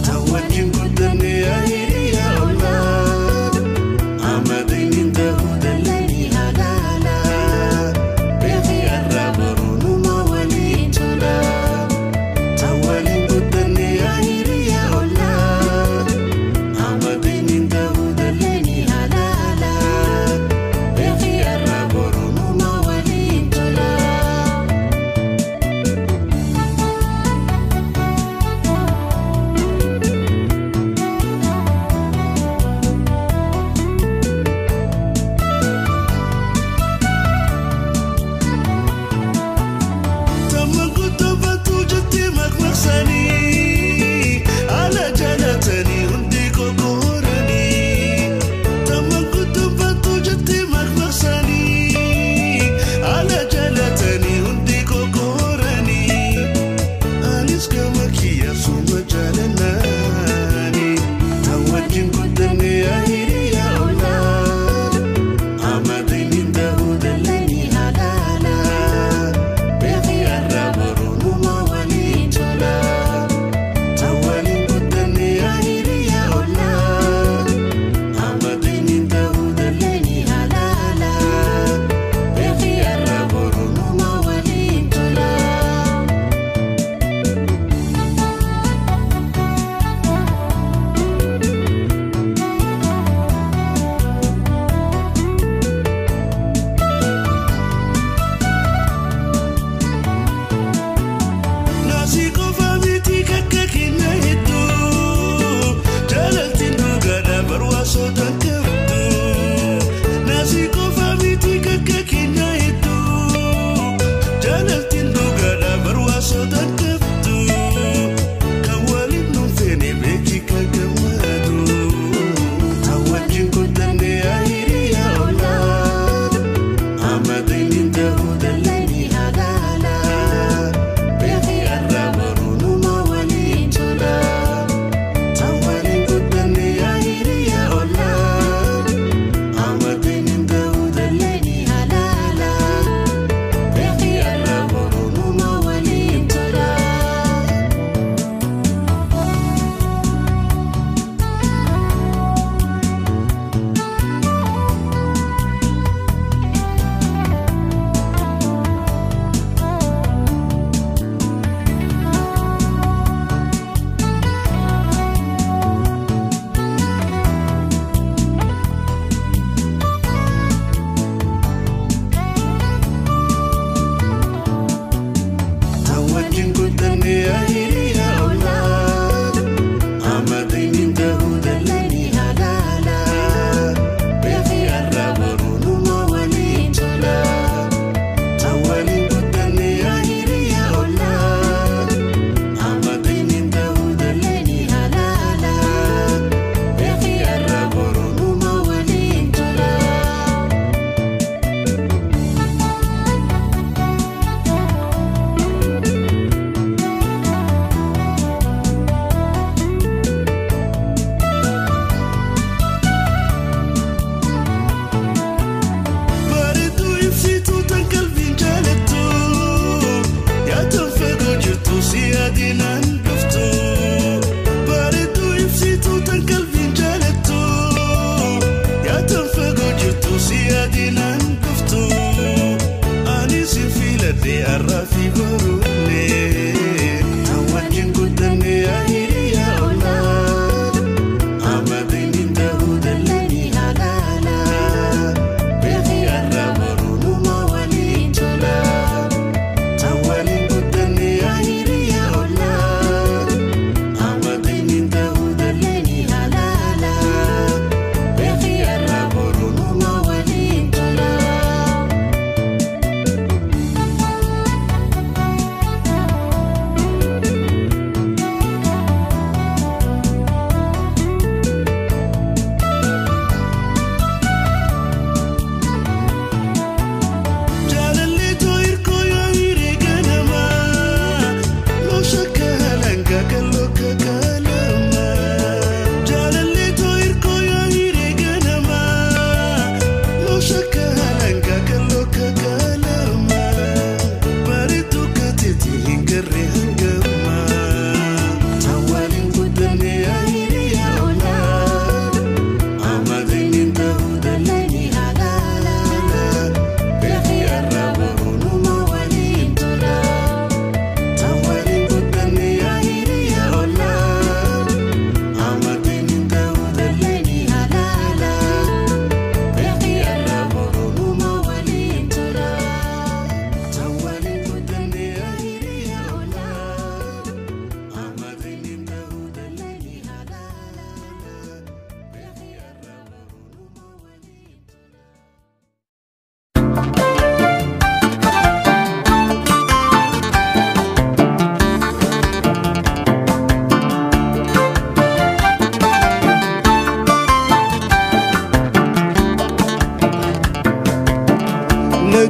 Tawadin ko dani ay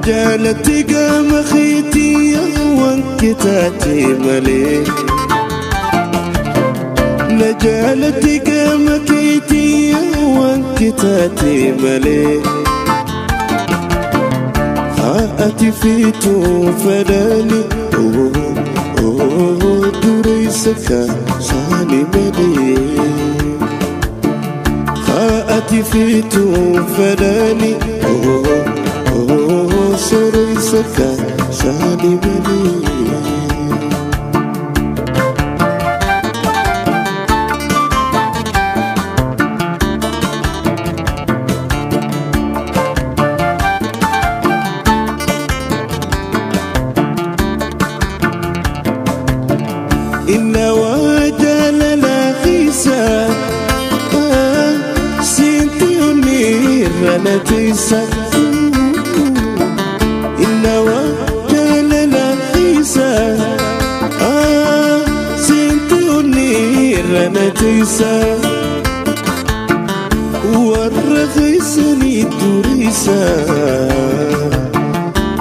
نجالتي قام خيتي وانكتاتي ملي نجالتي قام خيتي وانكتاتي ملي خاءتي فيتو فلاني دوري سكا ساني ملي خاءتي فيتو فلاني سوري سكا ساني ملي إن وجل لا خيسا سنتي ونير نتيسا إن وجل لا خيسا سنتي ونير نتيسا ورخيسني توريسا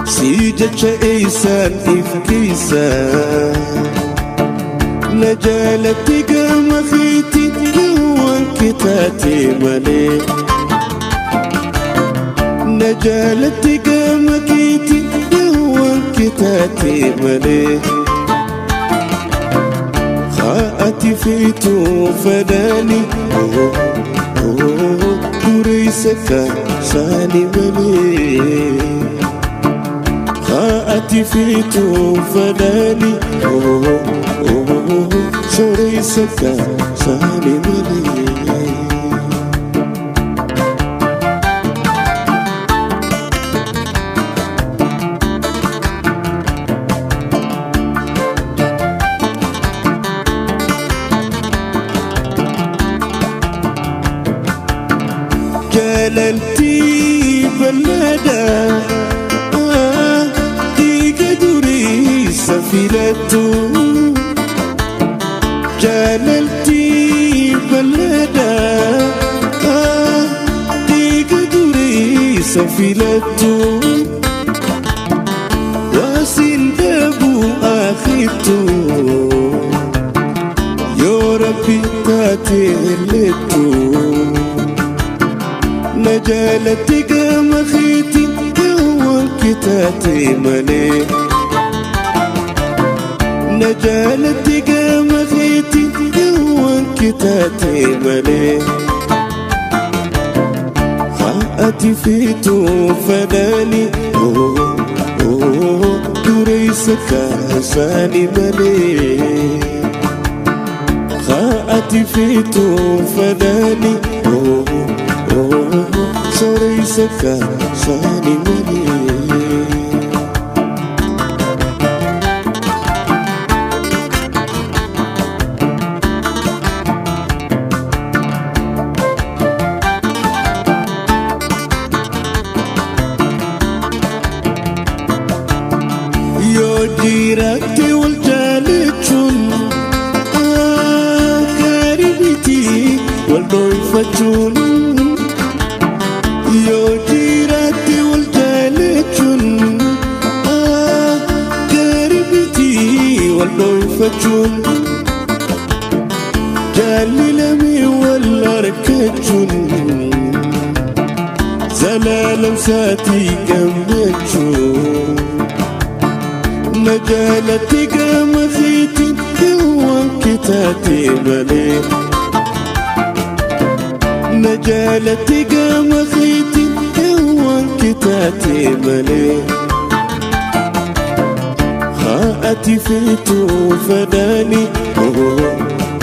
سيجت شايسان إفكيسا نجالتي قام خيتي وانكتاتي ملي نجالتي قام خيتي وانكتاتي ملي خاءتي فيتو فداني دوري سكا ساني ملي خاءتي فيتو فداني سوري سكا ساني ملي جلالتي بلدا دوري سفيلتو جلالتي بلدا دوري سفيلتو وسندبو آخيتو يا ربي تاتيلتو نجالتي قام خيتي وانكتاتي ملي نجالتي قام خيتي وانكتاتي ملي خاءتي فيتو فداني دوري سكا ساني ملي خاءتي فيتو فداني سوري سكا ساني ملي جيرتي والجالتشون قريبتي والضيفتشون يا جيرتي والجالتشون قريبتي والضيفتشون جالي لمي والاركتشون زلالم ساتي قمتشون نجالتي قام خيتي وانكتاتي ملي نجالتي قام خيتي وانكتاتي ملي خاءتي فيتو فداني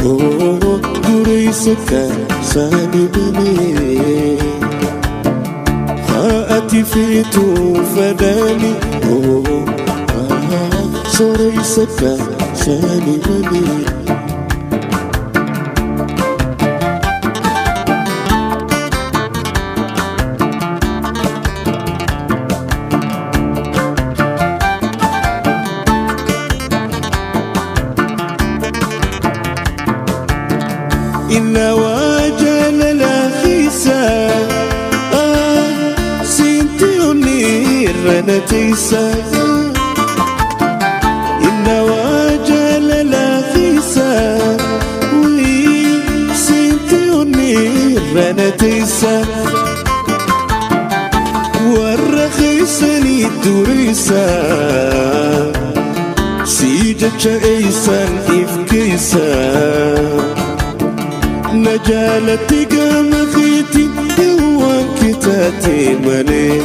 دوري سكا ساني ملي خاءتي فيتو فداني سوري سكا ساني ملي إن وجل لا خيسا سنتي ونير تيسا إن واجل لا خيسا وي سنتوني رنا تيسا والرخيسني دوريسا سيجتش إيسان إفكيسا نجالتي قام خيتي يوان كتاتي مني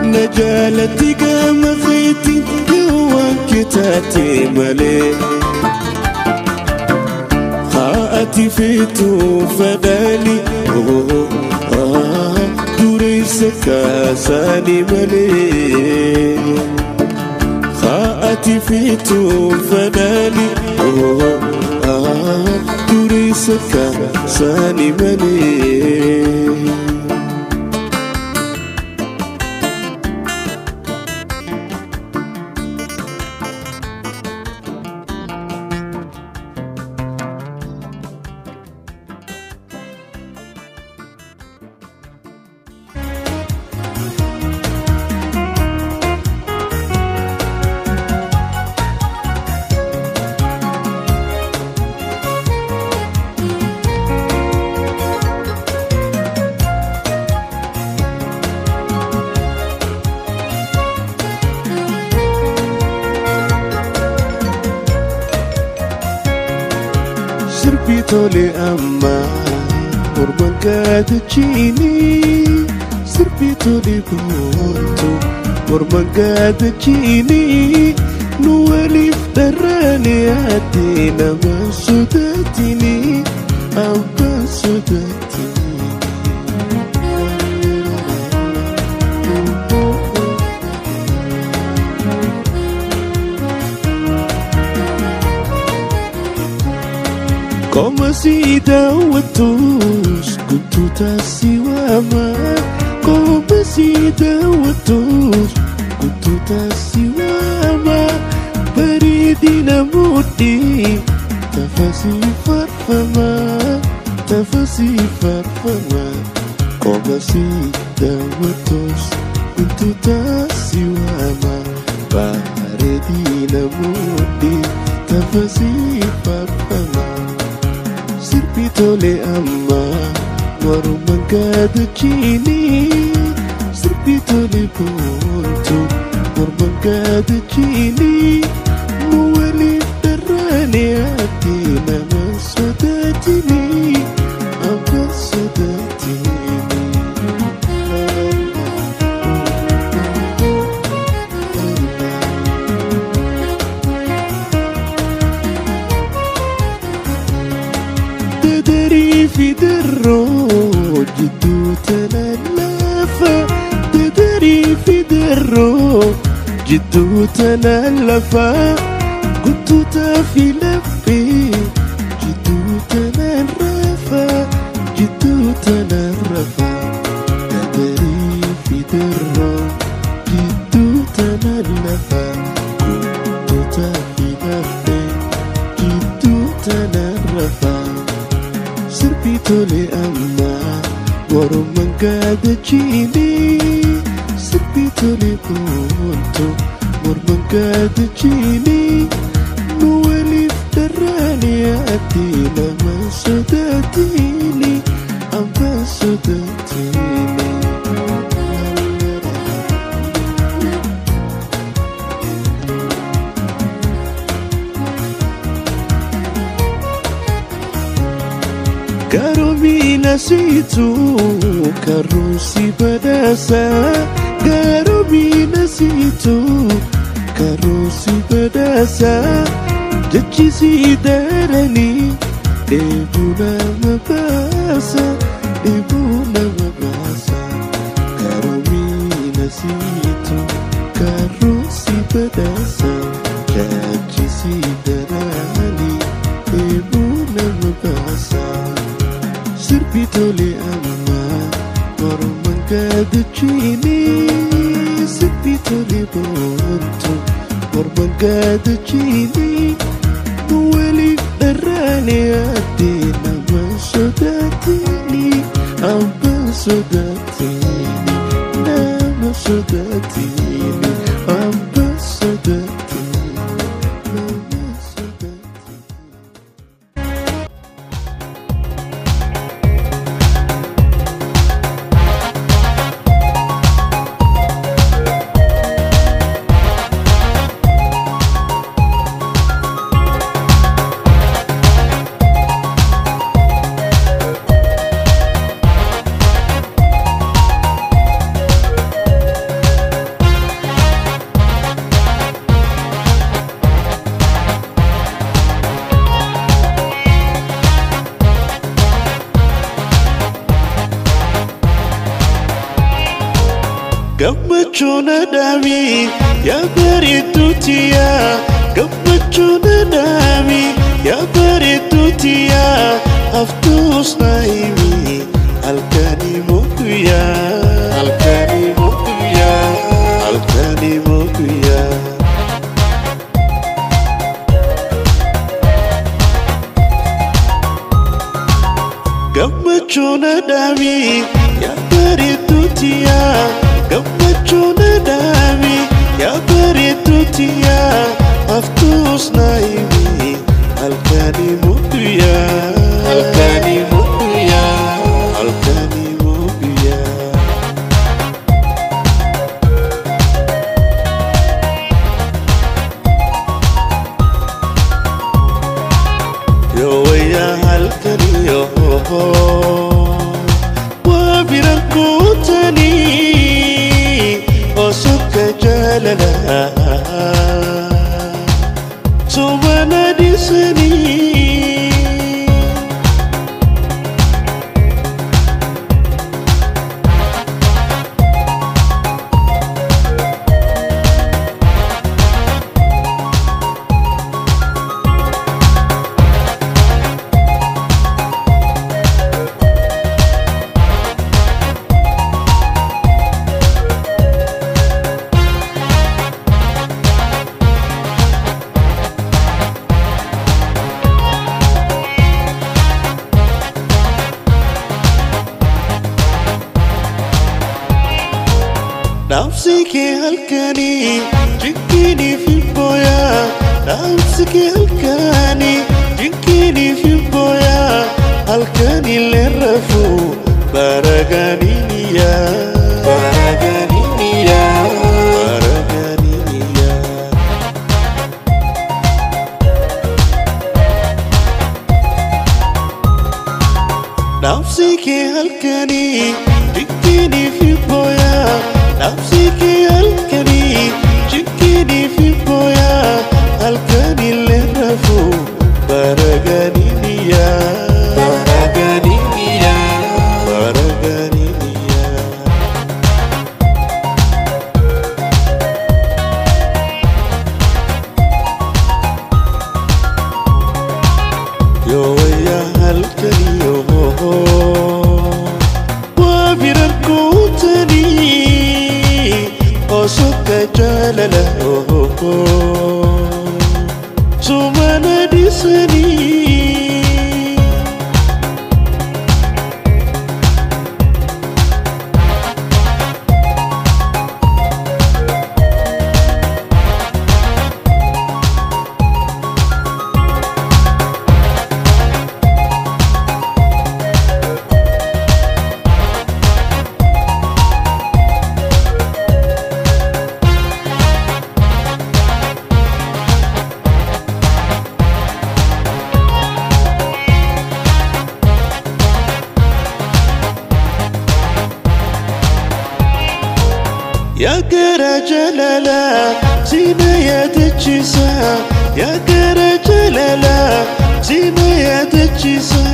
نجالتي قام خيتي يوان كتاتي مني خاءتي فيتو فدالي دوريسك ساني مني خاءتي فيتو فدالي دوريسك ساني مني سربيتولي أما قربان قادتشيني سربيتولي بونتو قربان قادتشيني نوالي فدراني عدينا ما سوداتيني أبا سوداتيني Como si dawatus kuntu tasiwama Como si dawatus kuntu tasiwama Baridina mudi tafasi farfama Tafasi farfama Como si dawatus kuntu tasiwama Baridina mudi tafasi farfama Sirpitole amma waruman gadachini Sirpitole pontu waruman gadachini Muwali darani ati nama sodatini Abba sodatini في دروج جدوتنا اللفة تدري في دروج جدوتنا اللفة قدوتا في لفي جدوتنا الرفا جدوتنا الرفا تدري في دروج جدوتنا اللفة قدوتا في لفي جدوتنا الرفا Sirpitole amma waruman gadachini Sirpitole pontu waruman gadachini Nuwali fdarani ati nama sodatini Abba sodatini Karomina situ karusi badasa Karomina situ karusi badasa Jachisi darani Ebuna mabasa Ebuna mabasa Karomina situ karusi badasa Jachisi darani Ebuna mabasa Sirpitole amma waruman gadachini Sirpitole pontu waruman gadachini Nuwali darani ati nama sodatini Abba sodatini nama Gammachuna dami ya bareedduu tiyaa Gammachuna dami ya bareedduu tiyaa Haftuus na himi halkanii moo guyyaa Halkanii moo guyyaa Halkanii moo guyyaa Gammachuna dami ya bareedduu tiyaa Gammachuna dami ya bareedduu tiyaa Haftuus na himi halkanii moo guyyaa Halkanii moo guyyaa Halkanii moo guyyaa Yoo wayyaa halkanii yoo waa bira kuutanii Osoka jaalala Sobana disanii Nafsike halkanii jinkini fi boya Nafsike halkanii jinkini fi boya Halkanii lerrafu baraganiniya Baraganiniya Baraganiniya Nafsike halkanii jinkini fi boya Nafsike halkanii jinkini fi boya Halkanii lerrafu baraganiniya Baraganiniya Baraganiniya Yoo wayyaa halkanii yoo waa bira kuutanii Osoka jaalala Sobana disanii Ya gara jalala zina ya dachisa Ya gara jalala zina ya dachisa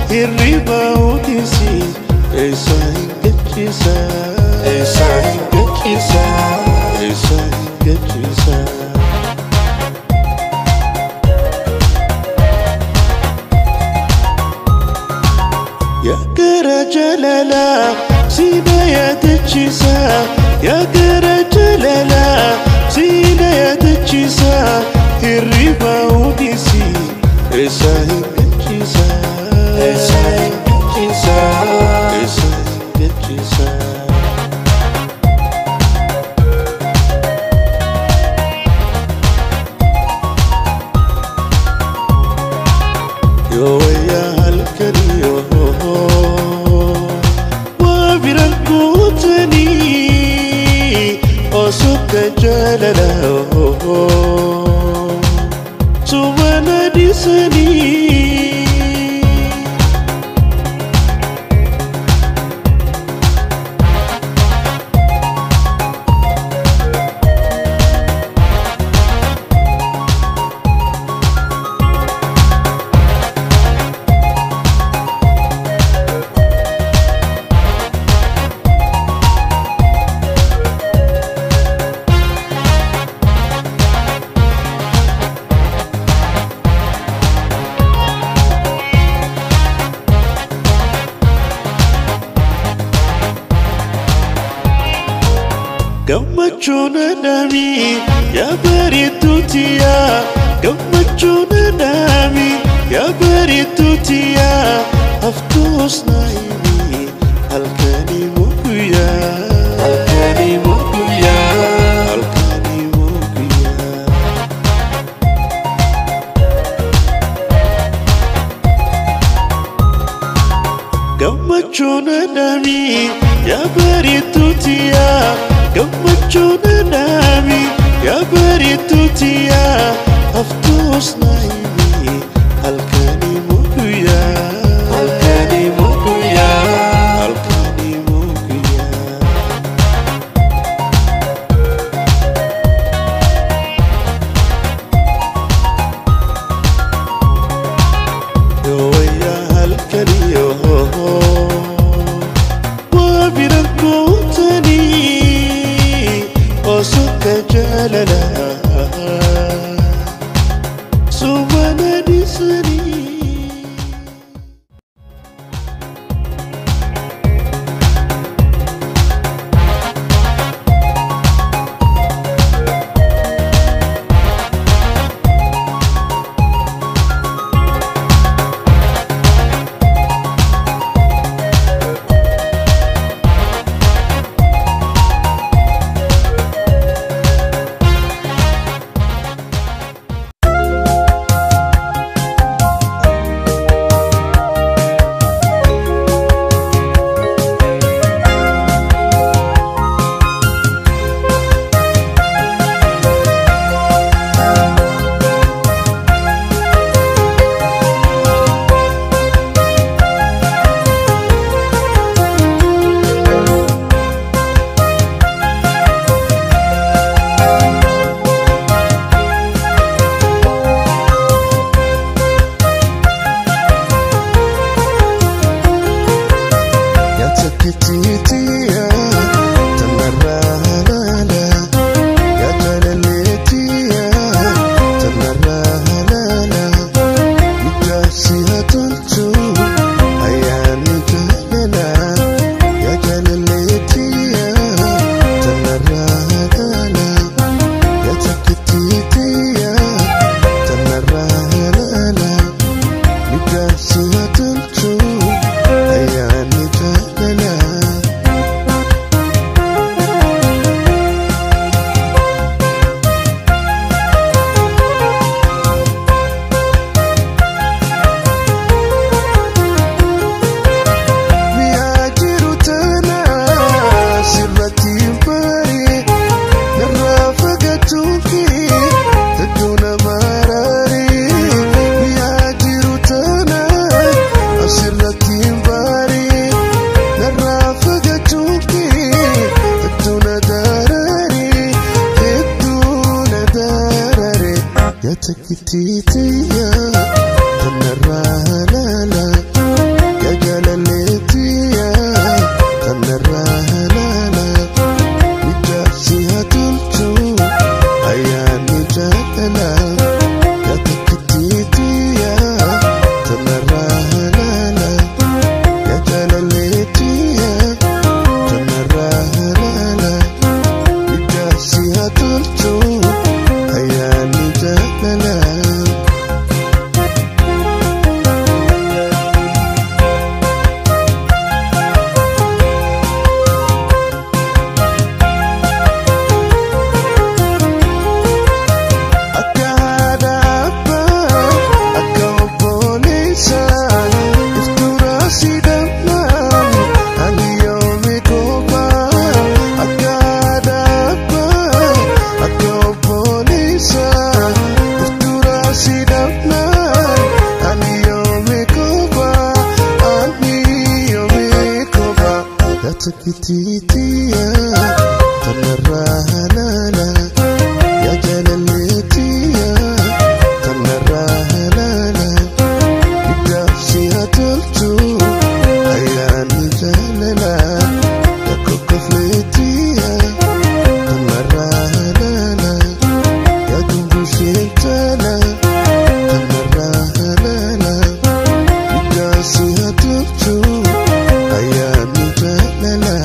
Hirriba udisi Esa hingachisa Esa hingachisa Esa hingachisa Ya gara jalala zina ya dachisa Ya gara jalala zina ya dachisa Hirriba udisi Esa hingachisa Esa hingachisa Esa hingachisa Yoo wayyaa halkanii yoo waa bira kuutanii Osoka jaalala Sobana disanii Gammachuna nami ya baritutia Gammachuna nami ya baritutia Aftus naimi halkani mukuya Halkani mukuya Halkani mukuya Gammachuna nami ya baritutia Gammachuna nami ya baritutia Aftus naimi halkani mukuya Halkani mukuya Halkani mukuya Yoya halkani yoho وبركوتني وسك جللا سبحان نسني تكتيتيا تنرالالا يا جلالتيا تنرالالا نجاسيها تلتو أيامي جالا يا تكتيتيا تنرالالا يا جلالتيا تنرالالا نجاسيها تلتو أيامي جالا تكتيتيا تنرالالا يا جلالتيا تنرالالا نجاسيها تلتو أيامي جللا يا كوكفلتيا تنرالالا يا دنبوشيتالا تنرالالا نجاسيها تلتو أيامي جللا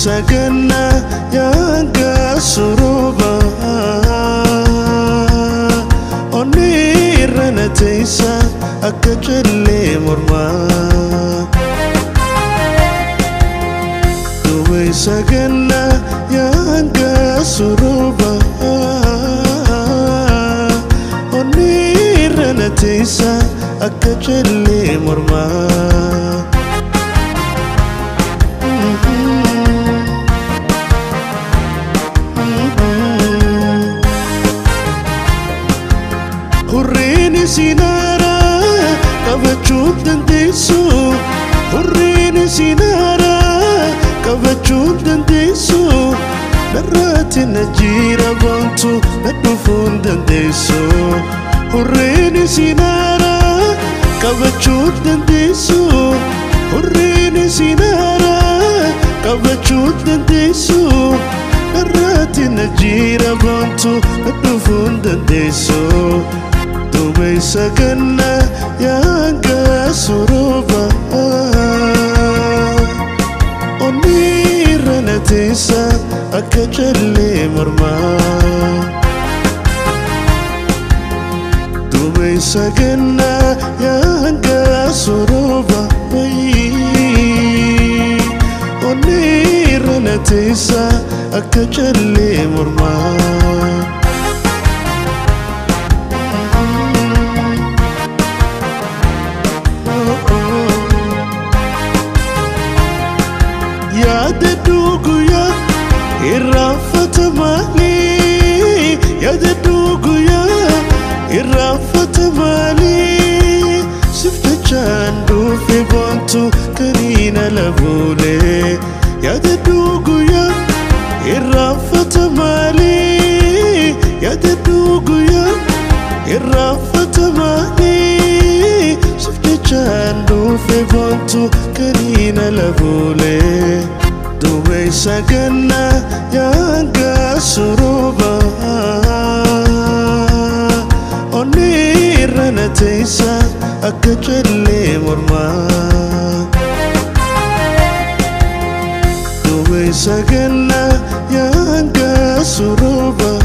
sagana yanga suruba onirana teisa akachalle morma duwe sagana yanga suruba onirana teisa akachalle morma Hurrini sinara kavachut dandesu Hurrini sinara kavachut dandesu Narati najira bontu nadufun dandesu Hurrini sinara kavachut dandesu Hurrini sinara kavachut dandesu Narati najira bontu nadufun dandesu Dumay sagana yanga suruba onirana teisa akachalle morma Dumay sagana yanga suruba onirana teisa akachalle morma Yadeduguya irafata mali Yadeduguya irafata mali Sifta chandu fi bontu karina labule Yadeduguya irafata mali Yadeduguya irafata mali Sifta chandu fi bontu karina labule Dumay sagana yanga suruba onirana teisa akachalle morma Dumay sagana yanga suruba